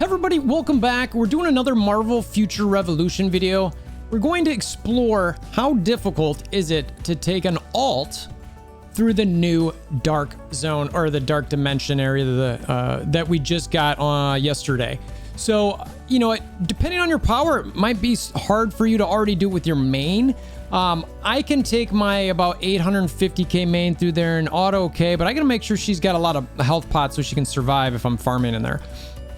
Everybody, welcome back. We're doing another Marvel Future Revolution video. We're going to explore how difficult is it to take an alt through the new dark zone or the dark dimension area that we just got yesterday. So, you know, depending on your power, it might be hard for you to already do it with your main. I can take my about 850k main through there and auto okay, but I gotta make sure she's got a lot of health pots so she can survive if I'm farming in there.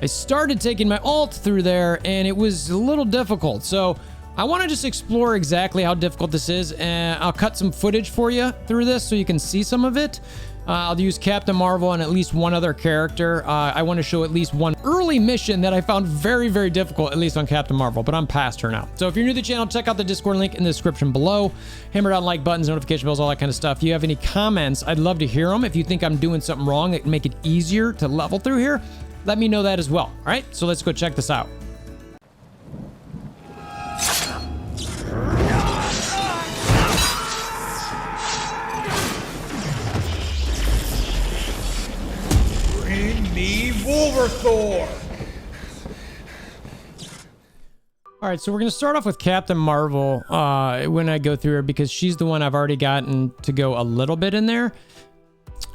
I started taking my alt through there and it was a little difficult. So I want to just explore exactly how difficult this is, and I'll cut some footage for you through this so you can see some of it. I'll use Captain Marvel and at least one other character. I want to show at least one early mission that I found very, very difficult, at least on Captain Marvel, but I'm past her now. So if you're new to the channel, check out the Discord link in the description below. Hammer down like buttons, notification bells, all that kind of stuff. If you have any comments, I'd love to hear them. If you think I'm doing something wrong that can make it easier to level through here, let me know that as well. All right, so let's go check this out. Bring me WolverThor! All right, so we're going to start off with Captain Marvel when I go through her, because she's the one I've already gotten to go a little bit in there.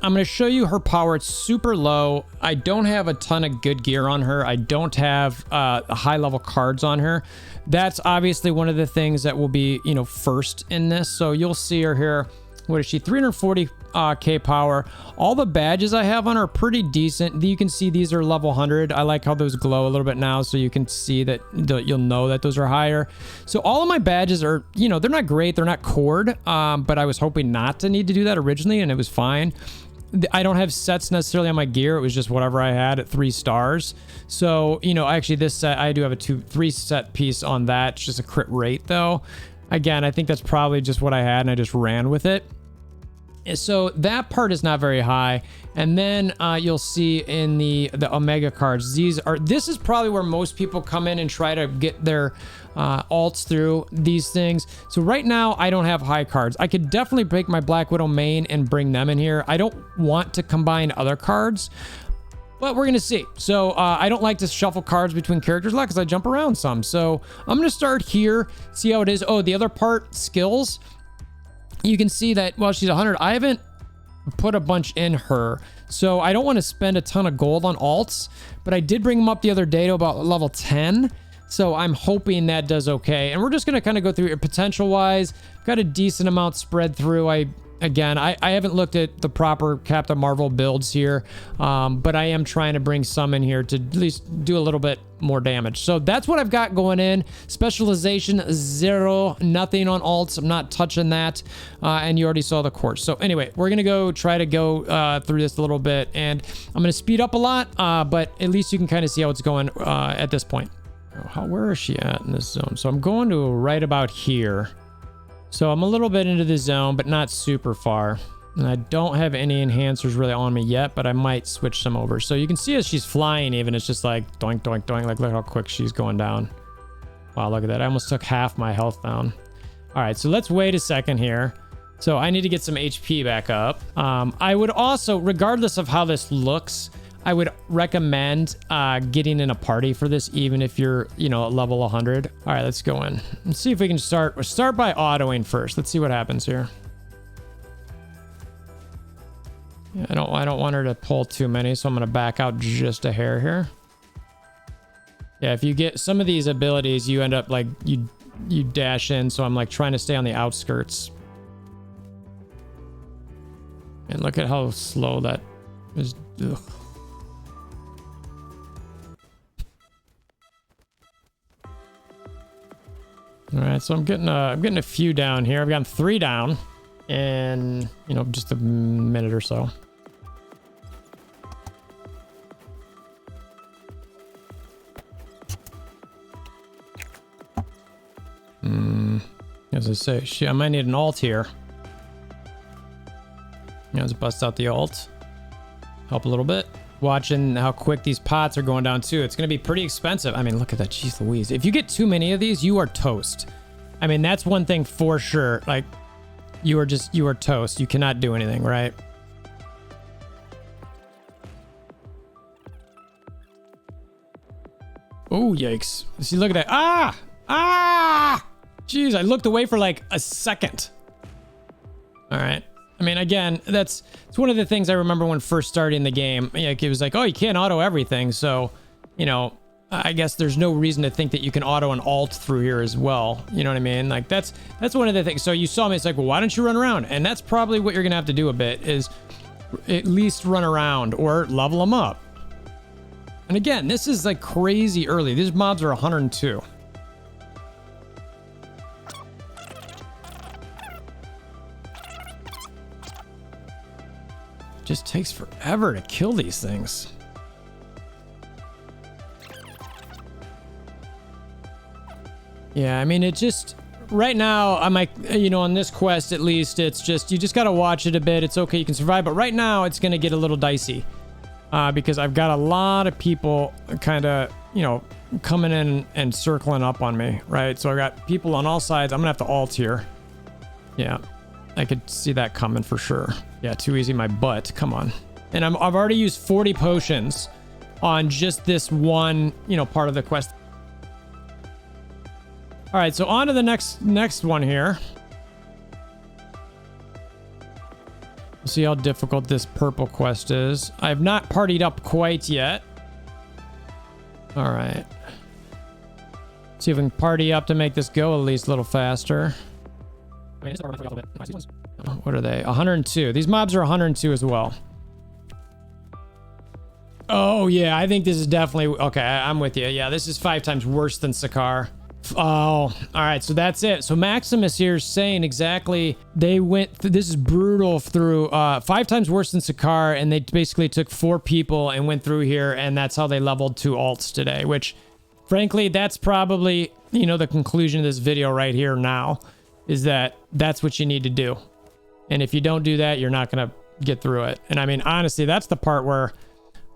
I'm going to show you her power. It's super low. I don't have a ton of good gear on her. I don't have high level cards on her. That's obviously one of the things that will be, you know, first in this. So you'll see her here. What is she? 340k power. All the badges I have on her are pretty decent. You can see these are level 100. I like how those glow a little bit now, so you can see that you'll know that those are higher. So all of my badges are, you know, they're not great. They're not cored, but I was hoping not to need to do that originally, and it was fine. I don't have sets necessarily on my gear. It was just whatever I had at 3 stars. So, you know, actually this set, I do have a 3 set piece on that. It's just a crit rate though. Again, I think that's probably just what I had and I just ran with it. So that part is not very high. And then you'll see in the Omega cards, this is probably where most people come in and try to get their alts through these things. So right now I don't have high cards. I could definitely break my Black Widow main and bring them in here. I don't want to combine other cards, but we're gonna see. So I don't like to shuffle cards between characters a lot because I jump around some. So I'm gonna start here, see how it is. Oh, the other part, skills. You can see that while she's 100, I haven't put a bunch in her. So I don't want to spend a ton of gold on alts, but I did bring them up the other day to about level 10. So I'm hoping that does okay. And we're just going to kind of go through it potential wise. Got a decent amount spread through. Again, I haven't looked at the proper Captain Marvel builds here, but I am trying to bring some in here to at least do a little bit more damage. So that's what I've got going in. Specialization 0, nothing on alts. I'm not touching that. And you already saw the course. So anyway, we're going to try to go through this a little bit, and I'm going to speed up a lot, but at least you can kind of see how it's going at this point. Where is she at in this zone? So I'm going to right about here. So I'm a little bit into the zone, but not super far. And I don't have any enhancers really on me yet, but I might switch some over. So you can see as she's flying even, it's just like doink, doink, doink. Like, look how quick she's going down. Wow, look at that. I almost took half my health down. All right, so let's wait a second here. So I need to get some HP back up. I would also, regardless of how this looks, I would recommend getting in a party for this, even if you're, you know, at level 100. All right, let's go in. Let's see if we can start by autoing first. Let's see what happens here. Yeah, I don't want her to pull too many, so I'm going to back out just a hair here. Yeah, if you get some of these abilities, you end up like you dash in, so I'm like trying to stay on the outskirts. And look at how slow that is. Ugh. All right, so I'm getting a few down here. I've gotten 3 down in, you know, just a minute or so. As I say, I might need an alt here. Yeah, let's bust out the alt. Help a little bit. Watching how quick these pots are going down too. It's going to be pretty expensive. I mean, look at that. Jeez Louise. If you get too many of these, you are toast. I mean, that's one thing for sure. Like, you are toast. You cannot do anything, right? Oh, yikes. See, look at that. Ah! Ah! Jeez, I looked away for like a second. All right. I mean, again, it's one of the things I remember when first starting the game. Like, it was like, oh, you can't auto everything. So, you know, I guess there's no reason to think that you can auto an alt through here as well. You know what I mean? Like, that's one of the things. So you saw me, it's like, well, why don't you run around? And that's probably what you're going to have to do a bit, is at least run around or level them up. And again, this is like crazy early. These mobs are 102. Just takes forever to kill these things. Yeah, I mean, it just right now, I'm like, you know, on this quest at least, it's just, you just got to watch it a bit. It's okay, you can survive, but right now it's going to get a little dicey because I've got a lot of people kind of, you know, coming in and circling up on me, right? So I got people on all sides. I'm gonna have to alt here. Yeah, I could see that coming for sure. Yeah, too easy, my butt. Come on. And I've already used 40 potions on just this one, you know, part of the quest. All right, so on to the next one here. We'll see how difficult this purple quest is. I have not partied up quite yet. All right. See if we can party up to make this go at least a little faster. What are they? 102. These mobs are 102 as well. Oh, yeah. I think this is definitely... Okay, I'm with you. Yeah, this is 5 times worse than Sakar. Oh, all right. So that's it. So Maximus here is saying exactly they went... This is brutal through 5 times worse than Sakar, and they basically took 4 people and went through here, and that's how they leveled 2 alts today, which, frankly, that's probably, you know, the conclusion of this video right here now, is that that's what you need to do. And if you don't do that, you're not going to get through it. And I mean, honestly, that's the part where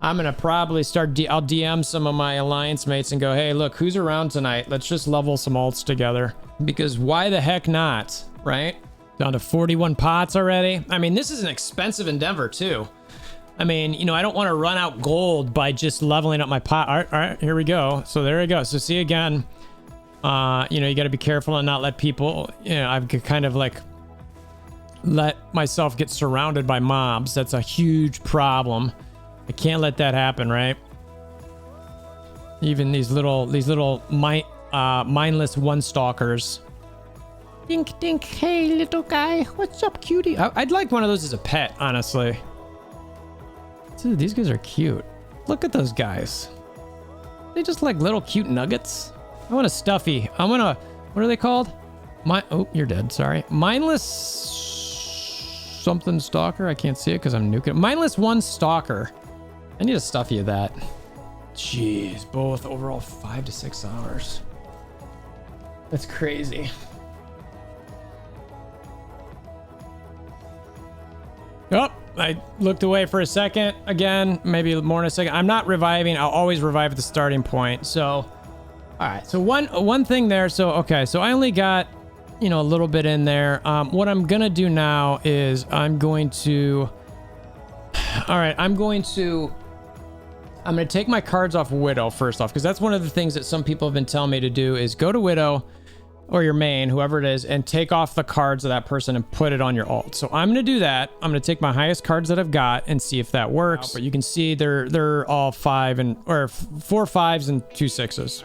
I'm going to probably start, I'll DM some of my alliance mates and go, hey, look, who's around tonight? Let's just level some alts together. Because why the heck not, right? Down to 41 pots already. I mean, this is an expensive endeavor too. I mean, you know, I don't want to run out gold by just leveling up my pot. All right, here we go. So there we go. So see again, you know, you got to be careful and not let people, you know, I've kind of like let myself get surrounded by mobs. That's a huge problem. I can't let that happen, right? Even these little mindless one stalkers. Dink dink, hey little guy, what's up, cutie? I'd like one of those as a pet, honestly. Dude, these guys are cute. Look at those guys. They just like little cute nuggets. I want a stuffy. I want a, what are they called? Oh, you're dead. Sorry. Mindless something stalker. I can't see it because I'm nuking. Mindless one stalker. I need a stuffy of that. Jeez, both overall 5 to 6 hours. That's crazy. Oh, I looked away for a second. Again, maybe more in a second. I'm not reviving. I'll always revive at the starting point. So, all right. So one thing there. So, okay. So I only got, you know, a little bit in there. What I'm going to do now is I'm going to take my cards off Widow first off, because that's one of the things that some people have been telling me to do is go to Widow or your main, whoever it is, and take off the cards of that person and put it on your alt. So I'm going to do that. I'm going to take my highest cards that I've got and see if that works. But you can see they're all 4 5s and 2 6s.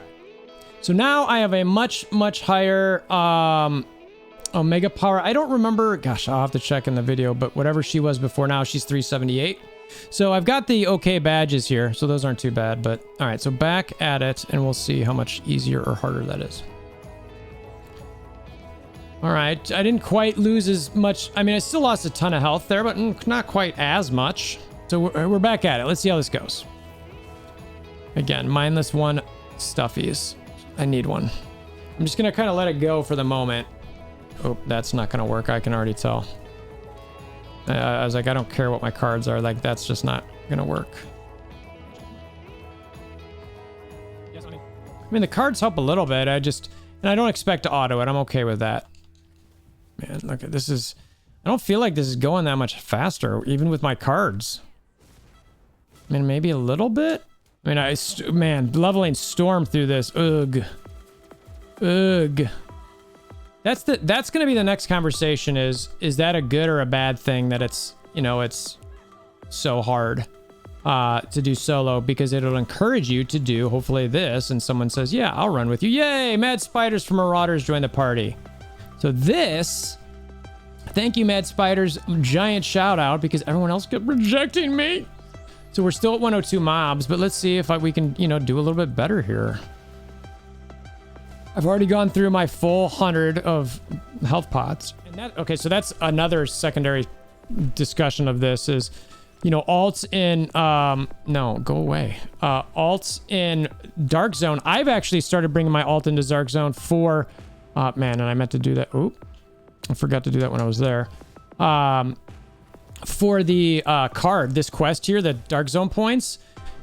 So now I have a much higher Omega power. I don't remember. Gosh, I'll have to check in the video, but whatever she was before, now she's 378. So I've got the okay badges here, so those aren't too bad. But all right, so back at it, and we'll see how much easier or harder that is. All right, I didn't quite lose as much. I mean, I still lost a ton of health there, but not quite as much. So we're back at it. Let's see how this goes. Again, mindless one stuffies. I need one. I'm just gonna kind of let it go for the moment. Oh, that's not gonna work. I can already tell. I was like, I don't care what my cards are. Like, that's just not gonna work. I mean, the cards help a little bit. And I don't expect to auto it. I'm okay with that. Man, look at this is, I don't feel like this is going that much faster, even with my cards. I mean, maybe a little bit. I mean, man, leveling Storm through this. Ugh. Ugh. That's going to be the next conversation is that a good or a bad thing that it's, you know, it's so hard to do solo, because it'll encourage you to do hopefully this, and someone says, yeah, I'll run with you. Yay, Mad Spiders from Marauders join the party. So this, thank you, Mad Spiders, giant shout out, because everyone else kept rejecting me. So we're still at 102 mobs, but let's see if we can, you know, do a little bit better here. I've already gone through my full 100 of health pots. And that, okay, so that's another secondary discussion of this is, you know, alts in, no, go away. Alts in Dark Zone. I've actually started bringing my alt into Dark Zone for, man, and I meant to do that. Oop, I forgot to do that when I was there. For the card, this quest here, the Dark Zone points,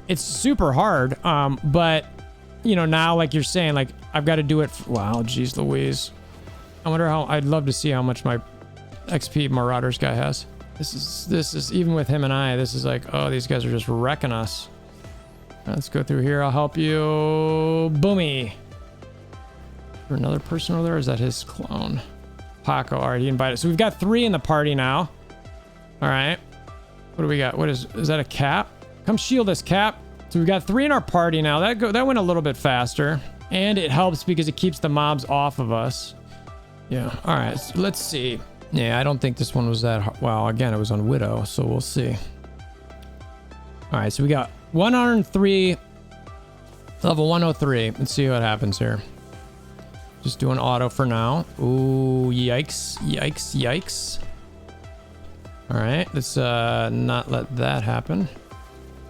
it's super hard. But, you know, now, like you're saying, like, I've got to do it. Wow, geez Louise. I wonder how, I'd love to see how much my XP Marauders guy has. This is even with him and I, this is like, oh, these guys are just wrecking us. Let's go through here. I'll help you. Boomy. Is there another person over there? Or is that his clone? Paco. All right, he invited. So we've got 3 in the party now. All right. What do we got? What is that a Cap? Come shield us, Cap. So we've got 3 in our party now. That went a little bit faster. And it helps because it keeps the mobs off of us. Yeah. All right. So let's see. Yeah, I don't think this one was that hard. Well, again, it was on Widow, so we'll see. All right, so we got 103, level 103. Let's see what happens here. Just doing auto for now. Ooh, yikes, yikes, yikes. All right, let's not let that happen.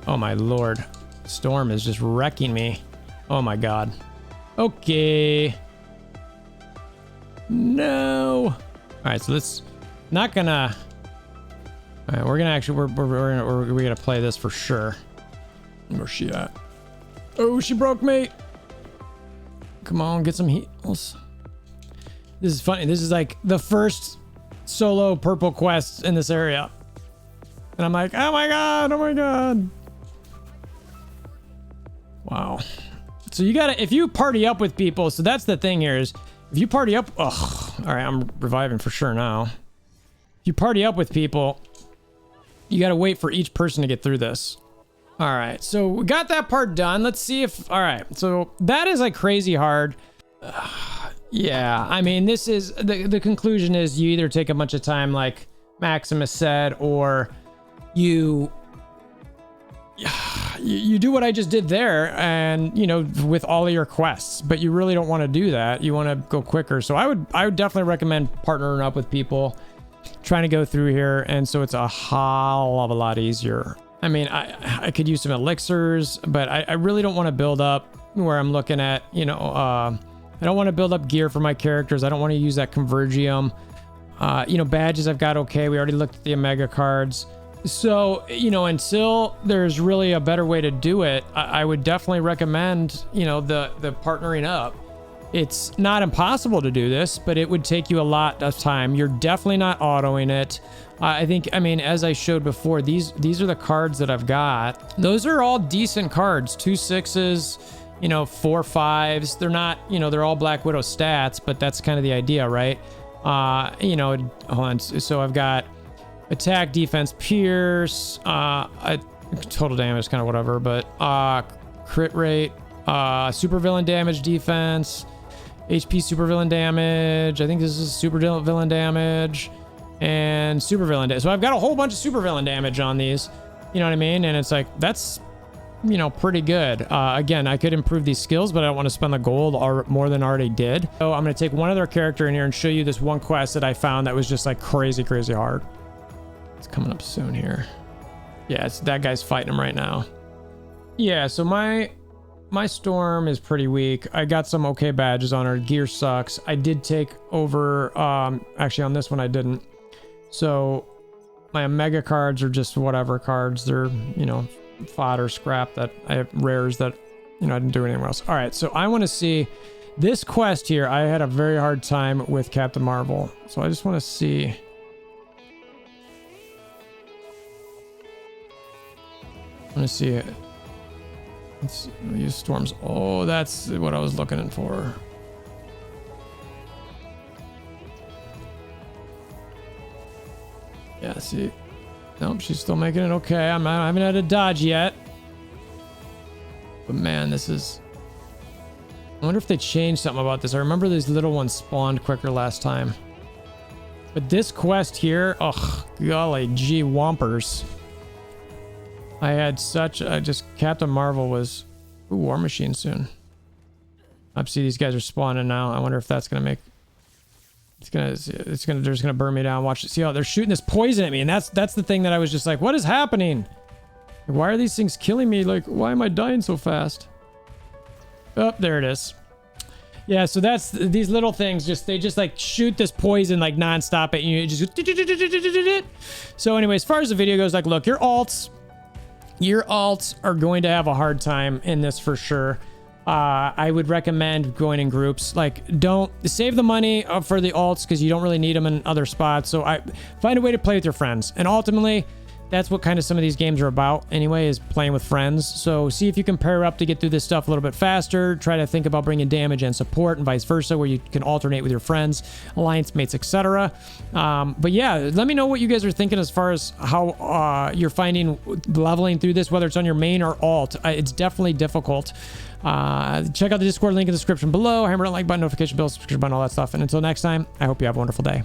Oh my lord. Storm is just wrecking me. Oh my god. Okay. No. All right, so let's not gonna. All right, we're gonna actually we're gonna play this for sure. Where's she at? Oh, she broke me. Come on, get some heals. This is funny. This is like the first solo purple quest in this area, and I'm like, oh my god, oh my god. Wow. So you gotta, if you party up with people, so that's the thing here is, if you party up, ugh, all right, I'm reviving for sure now. If you party up with people, you gotta wait for each person to get through this. All right, so we got that part done. Let's see if, all right, so that is like crazy hard. Yeah, I mean, this is, the conclusion is you either take a bunch of time like Maximus said, or you do what I just did there, and you know, with all of your quests, but you really don't want to do that. You want to go quicker. So I would definitely recommend partnering up with people, trying to go through here, and so it's a hell of a lot easier. I mean, I could use some elixirs, but I really don't want to build up where I'm looking at, you know, I don't want to build up gear for my characters. I don't want to use that Convergium. You know, badges I've got okay. We already looked at the Omega cards. So, you know, until there's really a better way to do it, I would definitely recommend, you know, the partnering up. It's not impossible to do this, but it would take you a lot of time. You're definitely not autoing it. I think, I mean, as I showed before, these are the cards that I've got. Those are all decent cards, 2 6s, you know, 4 5s. They're not, you know, they're all Black Widow stats, but that's kind of the idea, right? You know, hold on. So I've got attack, defense, pierce, total damage, kind of whatever, but crit rate, super villain damage, defense, HP super villain damage. I think this is super villain damage and super villain damage. So I've got a whole bunch of super villain damage on these, you know what I mean? And it's like, that's, you know, pretty good. Again, I could improve these skills, but I don't want to spend the gold more than I already did. So I'm going to take one other character in here and show you this one quest that I found that was just like crazy hard. It's coming up soon here. Yeah, it's that guy's fighting him right now. Yeah, so my Storm is pretty weak. I got some okay badges on her. Gear sucks. I did take over, actually on this one I didn't. So my Omega cards are just whatever cards. They're, you know, fodder, scrap that I have, rares that, you know, I didn't do anywhere else. All right, so I want to see this quest here. I had a very hard time with Captain Marvel. So I just want to see. I want to see it. Let's use storms. Oh, that's what I was looking for. Yeah, see. Nope, she's still making it okay. I haven't had a dodge yet. But man, this is... I wonder if they changed something about this. I remember these little ones spawned quicker last time. But this quest here, ugh, golly gee whompers. I had such a, just Captain Marvel was, ooh, War Machine soon. I see these guys are spawning now. I wonder if that's gonna make, they're just gonna burn me down. Watch it. See how they're shooting this poison at me, and that's the thing that I was just like, what is happening? Why are these things killing me? Like, why am I dying so fast? Oh, there it is. Yeah, so that's these little things. They just like shoot this poison like nonstop at you. Just so anyway, as far as the video goes, like, look, your alts are going to have a hard time in this for sure. I would recommend going in groups. Like, don't save the money for the alts because you don't really need them in other spots. So find a way to play with your friends, and ultimately, that's what kind of some of these games are about anyway, is playing with friends. So see if you can pair up to get through this stuff a little bit faster. Try to think about bringing damage and support and vice versa, where you can alternate with your friends, alliance mates, etc. But yeah, let me know what you guys are thinking as far as how you're finding leveling through this, whether it's on your main or alt. It's definitely difficult. Check out the Discord link in the description below. Hammer that like button, notification bell, subscription button, all that stuff. And until next time, I hope you have a wonderful day.